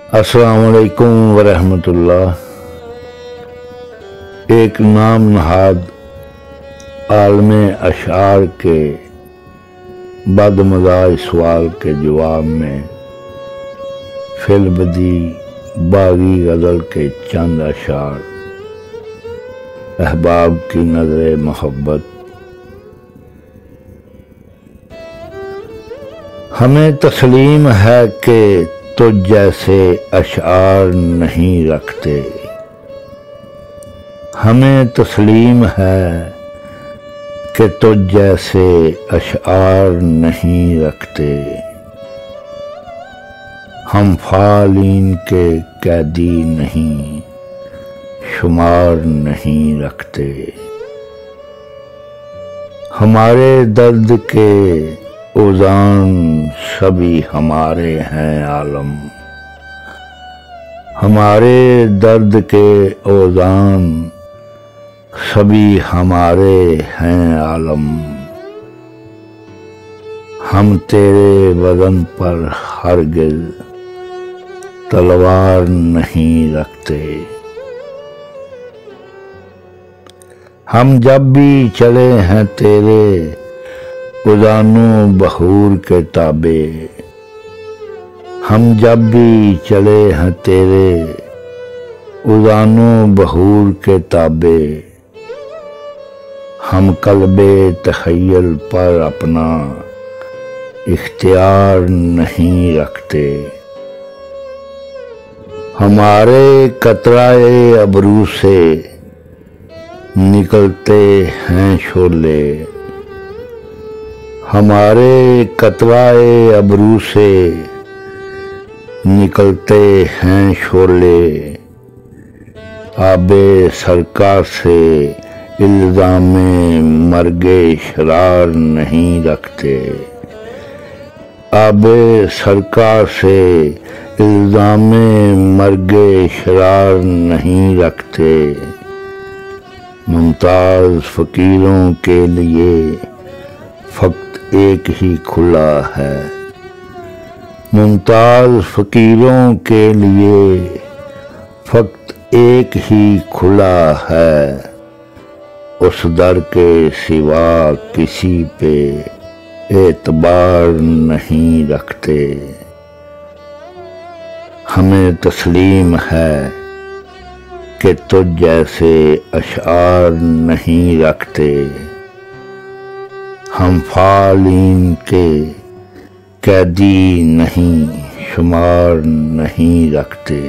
السلام علیکم ورحمۃ اللہ۔ ایک نام نہاد عالم اشعار کے بدمزاج سوال کے جواب میں فی البدی باغی غزل کے چند اشعار احباب کی نظر محبت۔ ہمیں تسلیم ہے کہ تجھ جیسے اشعار نہیں رکھتے، ہمیں تسلیم ہے کہ تجھ جیسے اشعار نہیں رکھتے، ہم فعالین کے قیدی نہیں شمار نہیں رکھتے، ہمارے درد کے اوزان سبھی ہمارے ہیں عالم، ہمارے درد کے اوزان سبھی ہمارے ہیں عالم، ہم تیرے وزن پر ہرگز تلوار نہیں رکھتے، ہم جب بھی چلے ہیں تیرے اذانوں بہور کے تابع، ہم جب بھی چلے ہیں تیرے اذانوں بہور کے تابع، ہم قلب تخیل پر اپنا اختیار نہیں رکھتے، ہمارے قطرۂ ابرو سے نکلتے ہیں شعلے، ہمارے قطرۂ ابرو سے نکلتے ہیں شعلے، آب سرکار سے الزام مرگ شرار نہیں رکھتے، آب سرکار سے الزام مرگ شرار نہیں رکھتے، ممتاز فقیروں کے لیے فقط ایک ہی کھلا ہے، ممتاز فقیروں کے لیے فقط ایک ہی کھلا ہے، اس در کے سوا کسی پہ اعتبار نہیں رکھتے، ہمیں تسلیم ہے کہ تجھ جیسے اشعار نہیں رکھتے، ہم فعالین کے قیدی نہیں شمار نہیں رکھتے۔